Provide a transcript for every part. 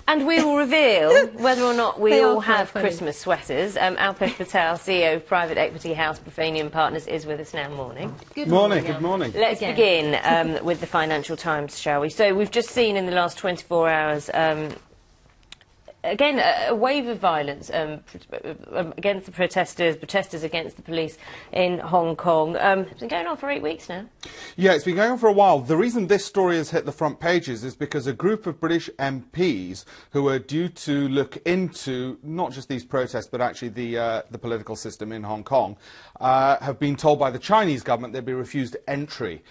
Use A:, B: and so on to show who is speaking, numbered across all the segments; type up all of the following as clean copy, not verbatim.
A: And we will reveal whether or not we all have Christmas sweaters. Alpesh B.Patel, CEO of private equity house Profanium Partners, is with us now. Morning.
B: Good morning. Good morning.
A: Let's begin with the Financial Times, shall we? So we've just seen in the last 24 hours, again, a wave of violence against the protesters against the police in Hong Kong. It's been going on for 8 weeks now.
B: Yeah, it's been going on for a while. The reason this story has hit the front pages is because a group of British MPs who are due to look into not just these protests but actually the political system in Hong Kong have been told by the Chinese government they'd be refused entry.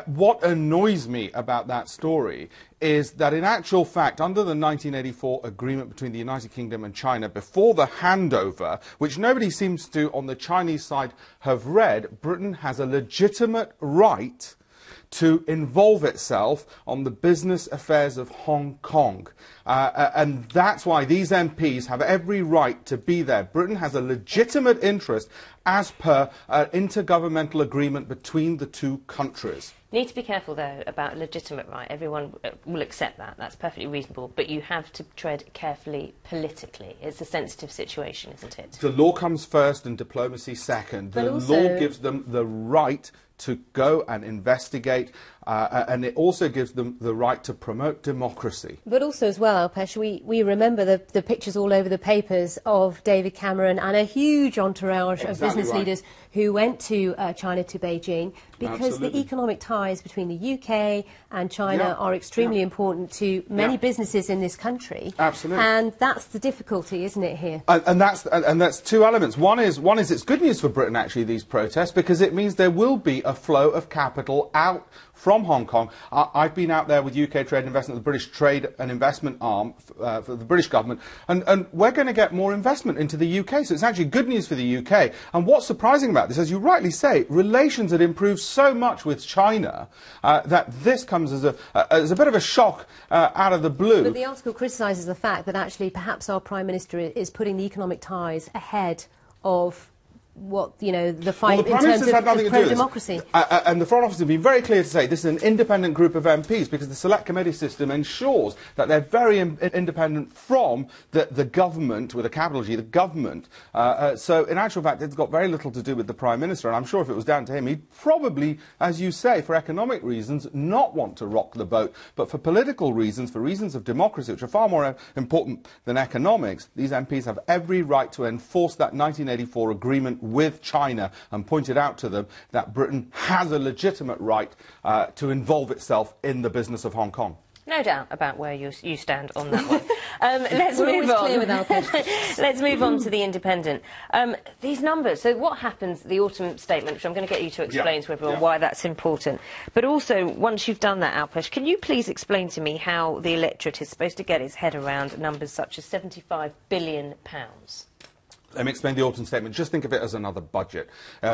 B: What annoys me about that story is that in actual fact, under the 1984 agreement between the United Kingdom and China, before the handover, which nobody seems to, on the Chinese side, have read, Britain has a legitimate right to involve itself on the business affairs of Hong Kong. And that's why these MPs have every right to be there. Britain has a legitimate interest as per an intergovernmental agreement between the two countries.
A: Need to be careful, though, about legitimate right. Everyone will accept that. That's perfectly reasonable. But you have to tread carefully politically. It's a sensitive situation, isn't it?
B: The law comes first and diplomacy second. The law gives them the right to go and investigate, and it also gives them the right to promote democracy.
C: But also as well, Alpesh, we remember the pictures all over the papers of David Cameron and a huge entourage of business leaders who went to China, to Beijing, because the economic ties between the UK and China are extremely important to many businesses in this country.
B: Absolutely.
C: And that's the difficulty, isn't it, here?
B: And that's two elements. One is it's good news for Britain, actually, these protests, because it means there will be a flow of capital out from Hong Kong. I've been out there with UK Trade and Investment, the British Trade and Investment arm for the British government, and we're going to get more investment into the UK, so it's actually good news for the UK. And what's surprising about this, as you rightly say, relations had improved so much with China that this comes as a bit of a shock out of the blue.
C: But the article criticises the fact that actually perhaps our Prime Minister is putting the economic ties ahead of what, you know, the fight in terms of pro-democracy.
B: And the Foreign Office has been very clear to say this is an independent group of MPs because the select committee system ensures that they're very independent from the government, with a capital G, the government. So in actual fact, it's got very little to do with the Prime Minister, and I'm sure if it was down to him, he'd probably, as you say, for economic reasons, not want to rock the boat. But for political reasons, for reasons of democracy, which are far more important than economics, these MPs have every right to enforce that 1984 agreement with China and pointed out to them that Britain has a legitimate right to involve itself in the business of Hong Kong.
A: No doubt about where you stand on that one. Let's move on. Let's move on to the Independent. These numbers. So what happens, the autumn statement, which I'm going to get you to explain to everyone why that's important. But also, once you've done that, Alpesh, can you please explain to me how the electorate is supposed to get its head around numbers such as £75 billion?
B: Let me explain the autumn statement. Just think of it as another budget.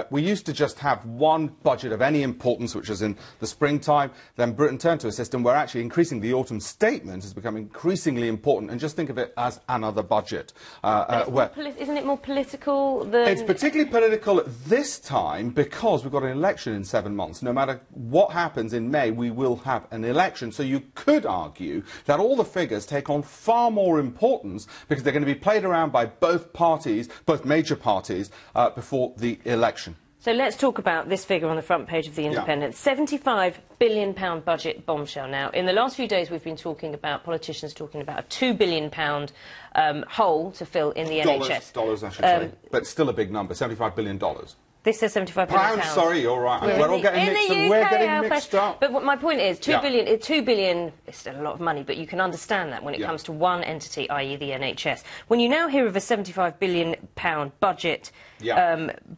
B: We used to just have one budget of any importance, which was in the springtime. Then Britain turned to a system where actually increasing the autumn statement has become increasingly important. And just think of it as another budget.
A: Isn't it more political than...
B: It's particularly political at this time because we've got an election in 7 months. No matter what happens in May, we will have an election. So you could argue that all the figures take on far more importance because they're going to be played around by both parties, both major parties, before the election.
A: So let's talk about this figure on the front page of The Independent. £75 billion budget bombshell. Now, in the last few days we've been talking about, politicians talking about a £2 billion hole to fill in the NHS.
B: Dollars, I should say. But still a big number, $75 billion.
A: This says £75 billion.
B: Pounds, sorry, you're right. We're all getting mixed up. We're getting mixed up.
A: But my point is, £2 billion is still a lot of money, but you can understand that when it comes to one entity, i.e. the NHS. When you now hear of a £75 billion budget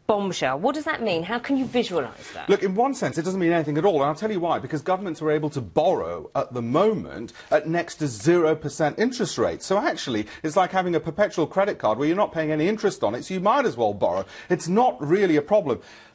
A: bombshell, what does that mean? How can you visualise that?
B: Look, in one sense, it doesn't mean anything at all, and I'll tell you why. Because governments are able to borrow at the moment at next to 0% interest rates. So actually, it's like having a perpetual credit card where you're not paying any interest on it, so you might as well borrow. It's not really a problem.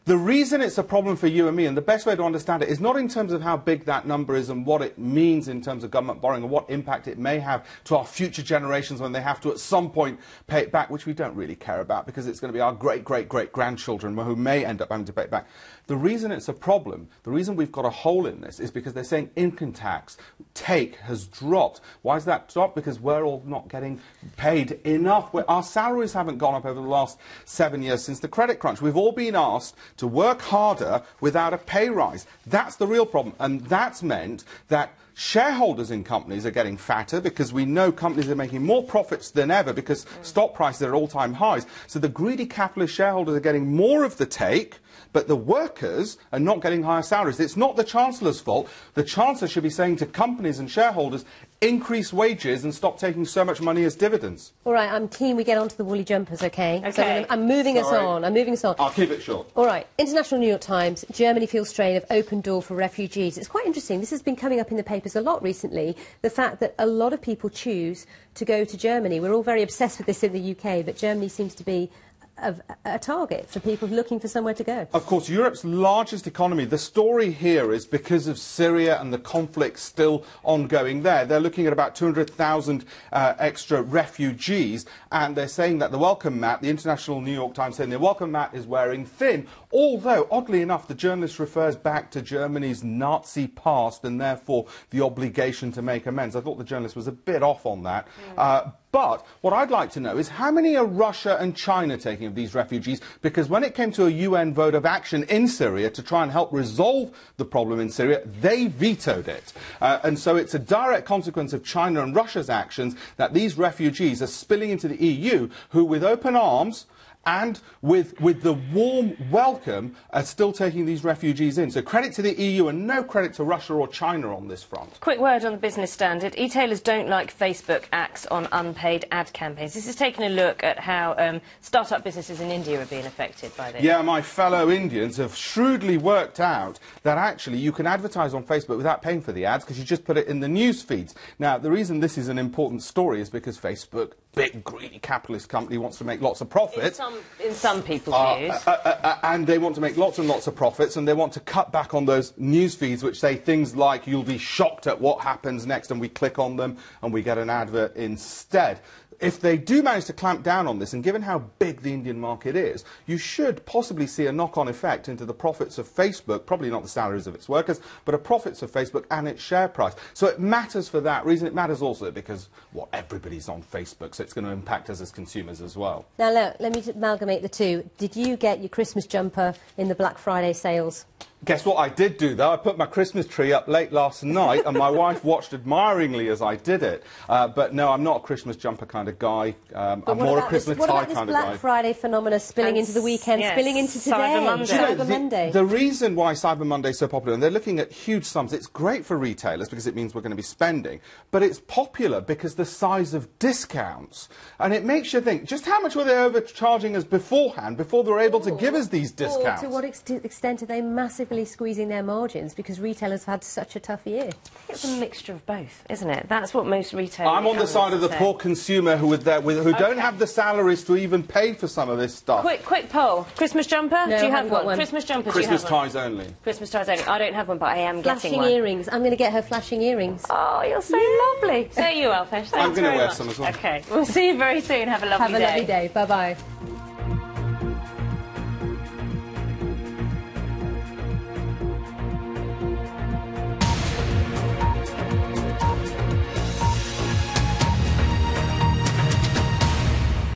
B: The reason it's a problem for you and me, and the best way to understand it, is not in terms of how big that number is and what it means in terms of government borrowing and what impact it may have to our future generations when they have to at some point pay it back, which we don't really care about because it's going to be our great-great-great-grandchildren who may end up having to pay it back. The reason it's a problem, the reason we've got a hole in this, is because they're saying income tax take has dropped. Why is that dropped? Because we're all not getting paid enough. Our salaries haven't gone up over the last 7 years since the credit crunch. We've all been asked to work harder without a pay rise. That's the real problem, and that's meant that shareholders in companies are getting fatter because we know companies are making more profits than ever because stock prices are at all-time highs. So the greedy capitalist shareholders are getting more of the take, but the workers are not getting higher salaries. It's not the Chancellor's fault. The Chancellor should be saying to companies and shareholders, increase wages and stop taking so much money as dividends.
C: All right, I'm keen we get on to the woolly jumpers, OK? So I'm moving us on.
B: I'll keep it short.
C: All right. International New York Times, Germany feels strain of open door for refugees. It's quite interesting. This has been coming up in the papers a lot recently, the fact that a lot of people choose to go to Germany. We're all very obsessed with this in the UK, but Germany seems to be a target for people looking for somewhere to go.
B: Of course, Europe's largest economy. The story here is because of Syria and the conflict still ongoing there. They're looking at about 200,000 extra refugees, and they're saying that the welcome mat, the International New York Times saying the welcome mat is wearing thin. Although, oddly enough, the journalist refers back to Germany's Nazi past and therefore the obligation to make amends. I thought the journalist was a bit off on that. But what I'd like to know is how many are Russia and China taking of these refugees? Because when it came to a UN vote of action in Syria to try and help resolve the problem in Syria, they vetoed it. And so it's a direct consequence of China and Russia's actions that these refugees are spilling into the EU, who with open arms and with the warm welcome are still taking these refugees in. So credit to the EU and no credit to Russia or China on this front.
A: Quick word on the Business Standard. E-tailers don't like Facebook acts on unpaid ad campaigns. This is taking a look at how start-up businesses in India are being affected by this.
B: Yeah, my fellow Indians have shrewdly worked out that actually you can advertise on Facebook without paying for the ads because you just put it in the news feeds. Now, the reason this is an important story is because Facebook, big, greedy capitalist company, wants to make lots of profits.
A: In some people's views.
B: And they want to make lots and lots of profits, and they want to cut back on those news feeds which say things like, you'll be shocked at what happens next, and we click on them and we get an advert instead. If they do manage to clamp down on this, and given how big the Indian market is, you should possibly see a knock-on effect into the profits of Facebook, probably not the salaries of its workers, but the profits of Facebook and its share price. So it matters for that reason. It matters also because, well, everybody's on Facebook, so it's going to impact us as consumers as well.
C: Now, look, let me amalgamate the two. Did you get your Christmas jumper in the Black Friday sales?
B: Guess what? I did do that. I put my Christmas tree up late last night, and my wife watched admiringly as I did it. But no, I'm not a Christmas jumper kind of guy. I'm more a Christmas tie kind of guy. What about this Black Friday phenomena spilling into the weekend, spilling into today? Cyber Monday. The reason why Cyber Monday is so popular, and they're looking at huge sums, it's great for retailers because it means we're going to be spending, but it's popular because the size of discounts. And it makes you think, just how much were they overcharging us beforehand, before they were able to give us these discounts?
C: Or to what extent are they massively squeezing their margins because retailers have had such a tough year?
A: It's a mixture of both, isn't it? That's what most retailers...
B: I'm on the side of the poor consumer who don't have the salaries to even pay for some of this stuff.
A: Quick poll. Christmas jumper?
C: No,
A: do you have one?
C: Christmas jumper,
B: Christmas ties only.
A: Christmas ties only. I don't have one, but I am getting one.
C: Flashing earrings. I'm going to get her flashing earrings.
A: Oh, you're so lovely. So you, Alpesh.
B: I'm going to wear some as well.
A: OK. We'll see you very soon. Have a lovely day.
C: Have a lovely day. Bye-bye.